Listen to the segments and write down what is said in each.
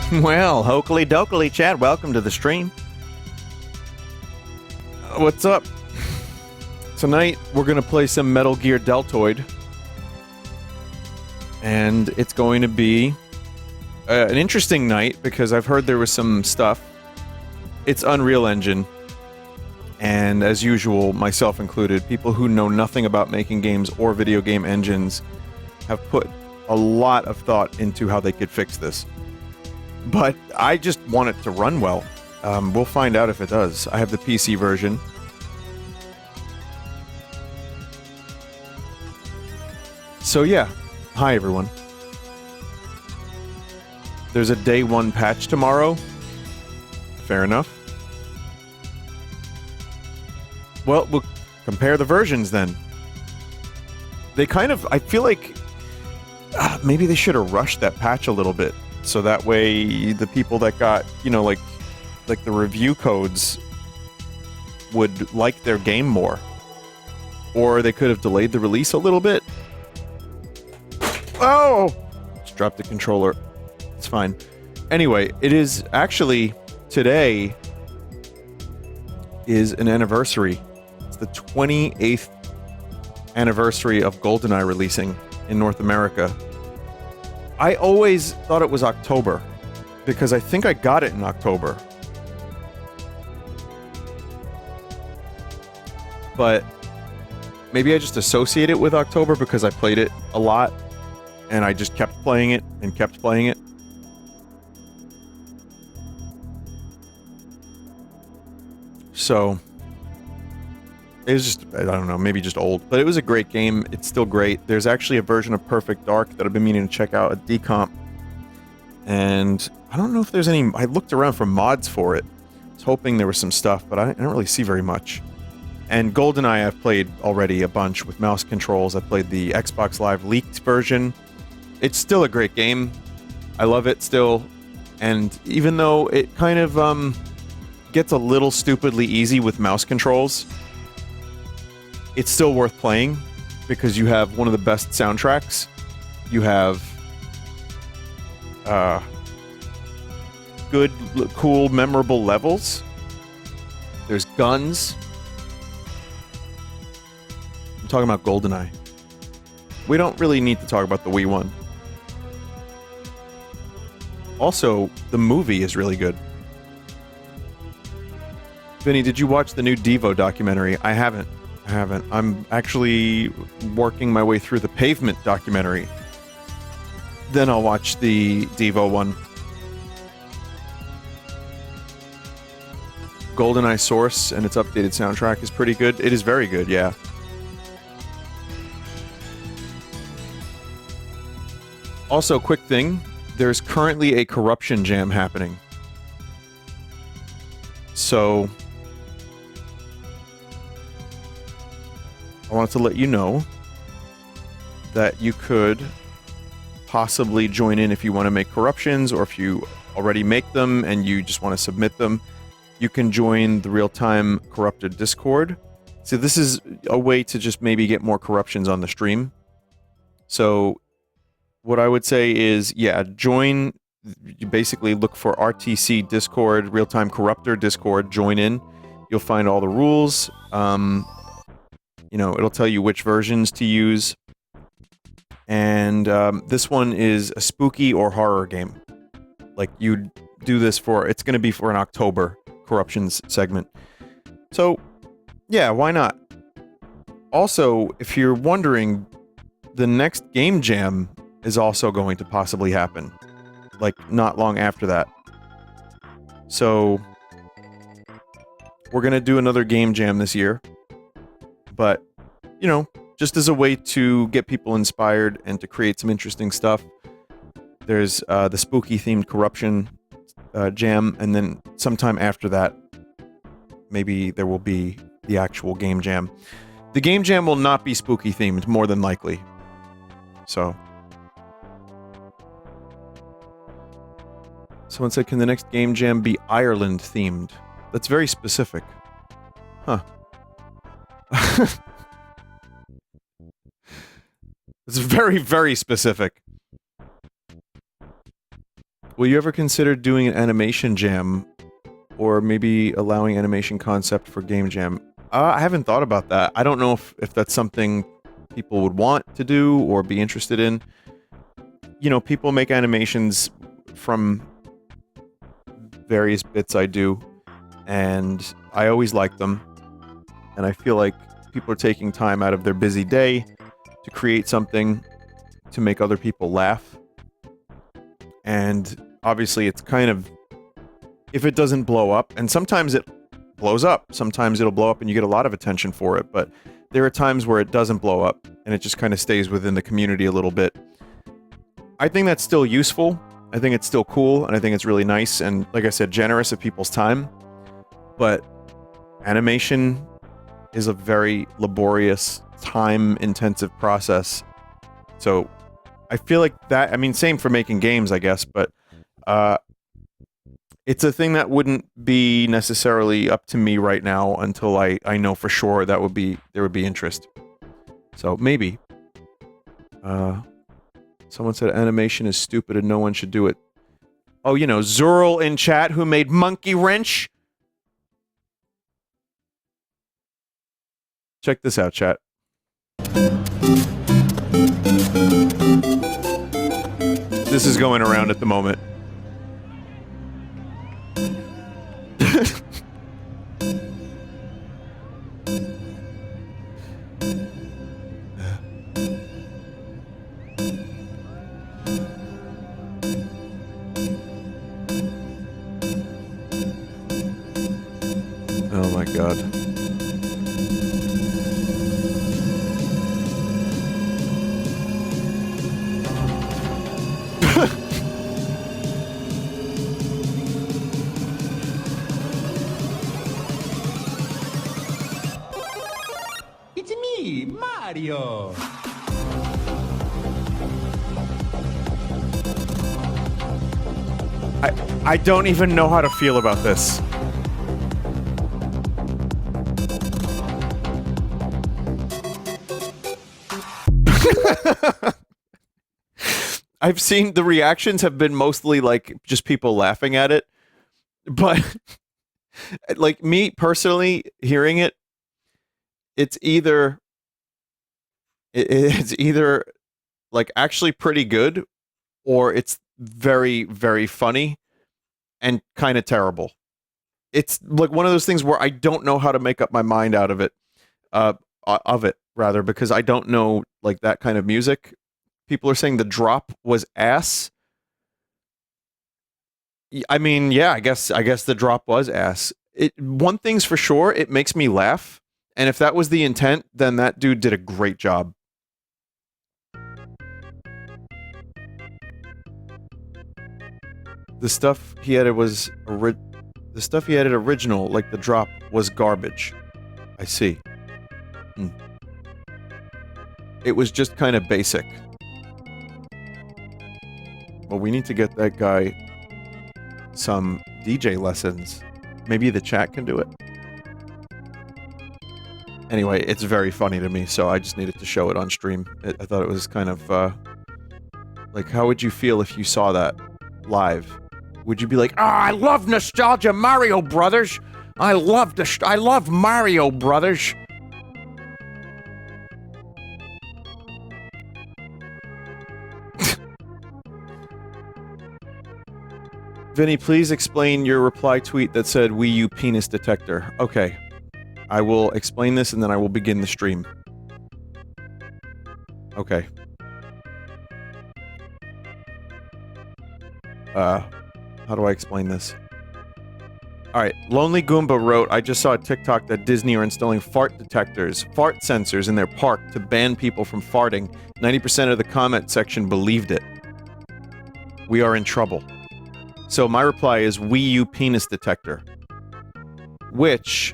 Well, hokely dokely, Chad. Welcome to the stream. What's up? Tonight, we're going to play some Metal Gear Deltoid. And it's going to be an interesting night because I've heard there was some stuff. It's Unreal Engine. And as usual, myself included, people who know nothing about making games or video game engines have put a lot of thought into how they could fix this. But I just want it to run well. We'll find out if it does. I have the PC version. So yeah, hi everyone. There's a day one patch tomorrow. Fair enough. Well, we'll compare the versions then. They kind of, I feel like maybe they should have rushed that patch a little bit. So that way the people that got, you know, like the review codes would like their game more. Or they could have delayed the release a little bit. Oh! Just dropped the controller. It's fine. Anyway, it is actually, today is an anniversary. It's the 28th anniversary of GoldenEye releasing in North America. I always thought it was October, because I think I got it in October. But maybe I just associate it with October because I played it a lot, and I just kept playing it and kept playing it. So it was just, I don't know, maybe just old. But it was a great game. It's still great. There's actually a version of Perfect Dark that I've been meaning to check out at Decomp. And I don't know if there's any... I looked around for mods for it. I was hoping there was some stuff, but I don't really see very much. And GoldenEye I've played already a bunch with mouse controls. I played the Xbox Live leaked version. It's still a great game. I love it still. And even though it kind of gets a little stupidly easy with mouse controls, it's still worth playing because you have one of the best soundtracks. You have good, cool, memorable levels. There's guns. I'm talking about GoldenEye. We don't really need to talk about the Wii one. Also, the movie is really good. Vinny, did you watch the new Devo documentary? I haven't. I'm actually working my way through the Pavement documentary. Then I'll watch the Devo one. GoldenEye Source and its updated soundtrack is pretty good. It is very good, yeah. Also, quick thing. There's currently a corruption jam happening. So I wanted to let you know that you could possibly join in if you want to make corruptions, or if you already make them and you just want to submit them. You can join the real-time corrupted Discord. So this is a way to just maybe get more corruptions on the stream. So what I would say is, yeah, join. You basically look for RTC Discord, real-time corruptor Discord, join in. You'll find all the rules. You know, it'll tell you which versions to use. And this one is a spooky or horror game. Like, you do this for... It's going to be for an October corruptions segment. So, yeah, why not? Also, if you're wondering, the next Game Jam is also going to possibly happen. Like, not long after that. So, we're going to do another Game Jam this year. But, you know, just as a way to get people inspired and to create some interesting stuff, there's the spooky-themed corruption jam, and then sometime after that, maybe there will be the actual game jam. The game jam will not be spooky-themed, more than likely. So... Someone said, can the next game jam be Ireland-themed? That's very specific. Huh. It's very, very specific. Will you ever consider doing an animation jam, or maybe allowing animation concept for game jam? I haven't thought about that. I don't know if that's something people would want to do or be interested in. You know, people make animations from various bits I do, and I always like them. And I feel like people are taking time out of their busy day to create something to make other people laugh. And obviously it's kind of, if it doesn't blow up, and sometimes it blows up, sometimes it'll blow up and you get a lot of attention for it, but there are times where it doesn't blow up and it just kind of stays within the community a little bit. I think that's still useful. I think it's still cool, and I think it's really nice and, like I said, generous of people's time. But animation is a very laborious, time-intensive process. So I feel like that, I mean, same for making games, I guess, but it's a thing that wouldn't be necessarily up to me right now until I know for sure that there would be interest. So maybe. Someone said animation is stupid and no one should do it. Oh, you know, Zurl in chat who made Monkey Wrench. Check this out, chat. This is going around at the moment. Oh my god. It's me, Mario. I don't even know how to feel about this. I've seen the reactions have been mostly like just people laughing at it, but like me personally hearing it, it's either like actually pretty good, or it's very, very funny and kind of terrible. It's like one of those things where I don't know how to make up my mind out of it, rather, because I don't know like that kind of music. People are saying the drop was ass. I mean, yeah, I guess the drop was ass. One thing's for sure, it makes me laugh, and if that was the intent, then that dude did a great job. The stuff he added was original, like the drop was garbage. I see. It was just kind of basic. Well, we need to get that guy some DJ lessons. Maybe the chat can do it. Anyway, it's very funny to me, so I just needed to show it on stream. I thought it was kind of, like, how would you feel if you saw that live? Would you be like, I love nostalgia Mario Brothers! I love Mario Brothers! Vinny, please explain your reply tweet that said WiiU penis detector. Okay. I will explain this and then I will begin the stream. Okay. How do I explain this? Alright, Lonely Goomba wrote, I just saw a TikTok that Disney are installing fart detectors, fart sensors in their park to ban people from farting. 90% of the comment section believed it. We are in trouble. So my reply is WiiU penis detector. Which,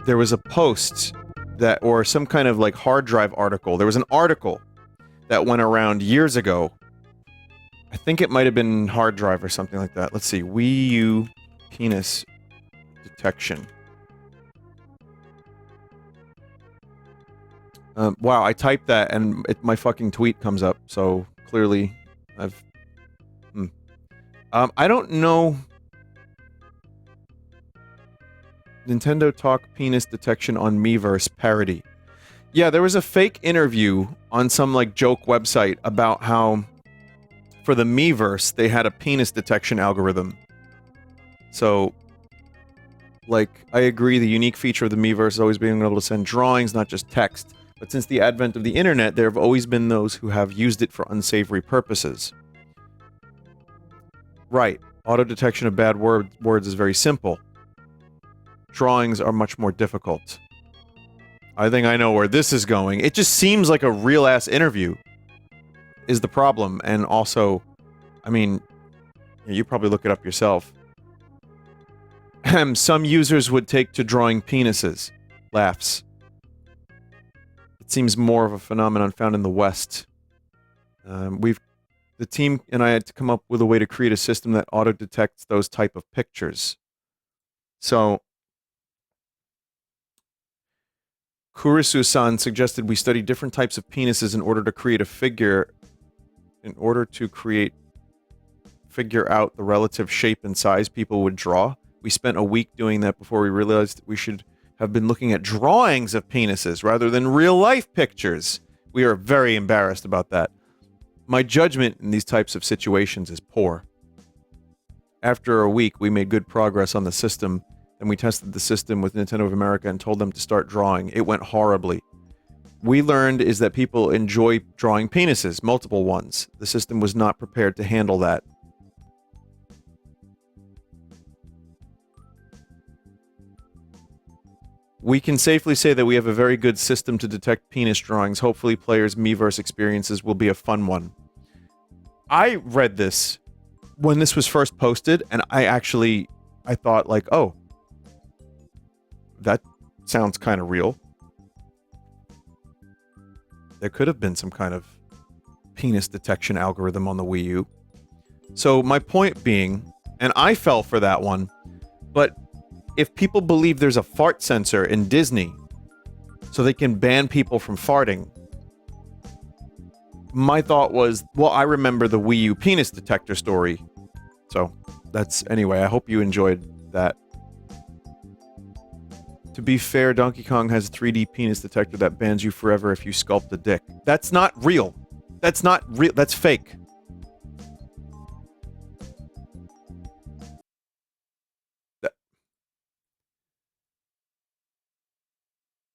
there was a post that, or some kind of like hard drive article. There was an article that went around years ago. I think it might have been hard drive or something like that. Let's see, WiiU penis detection. Wow, I typed that and my fucking tweet comes up, so clearly I've... I don't know. Nintendo Talk penis detection on Miiverse parody. Yeah, there was a fake interview on some, like, joke website about how, for the Miiverse, they had a penis detection algorithm. So, like, I agree the unique feature of the Miiverse is always being able to send drawings, not just text. But since the advent of the internet, there have always been those who have used it for unsavory purposes. Right. Auto-detection of bad words is very simple. Drawings are much more difficult. I think I know where this is going. It just seems like a real-ass interview is the problem, and also, I mean, you probably look it up yourself. Some users would take to drawing penises. Laughs. It seems more of a phenomenon found in the West. The team and I had to come up with a way to create a system that auto-detects those type of pictures. So, Kurisu-san suggested we study different types of penises in order to create a figure, figure out the relative shape and size people would draw. We spent a week doing that before we realized we should have been looking at drawings of penises rather than real-life pictures. We are very embarrassed about that. My judgment in these types of situations is poor. After a week, we made good progress on the system, and we tested the system with Nintendo of America and told them to start drawing. It went horribly. We learned is that people enjoy drawing penises, multiple ones. The system was not prepared to handle that. We can safely say that we have a very good system to detect penis drawings. Hopefully players' Miiverse experiences will be a fun one. I read this when this was first posted, and I thought, like, oh, that sounds kind of real. There could have been some kind of penis detection algorithm on the Wii U. So my point being, and I fell for that one, but if people believe there's a fart sensor in Disney so they can ban people from farting, my thought was, well, I remember the Wii U penis detector story. So, anyway, I hope you enjoyed that. To be fair, Donkey Kong has a 3D penis detector that bans you forever if you sculpt a dick. That's not real. That's not real. That's fake.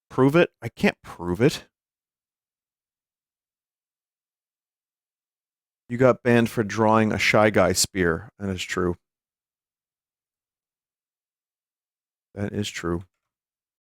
Prove it? I can't prove it. You got banned for drawing a Shy Guy spear. That is true. That is true.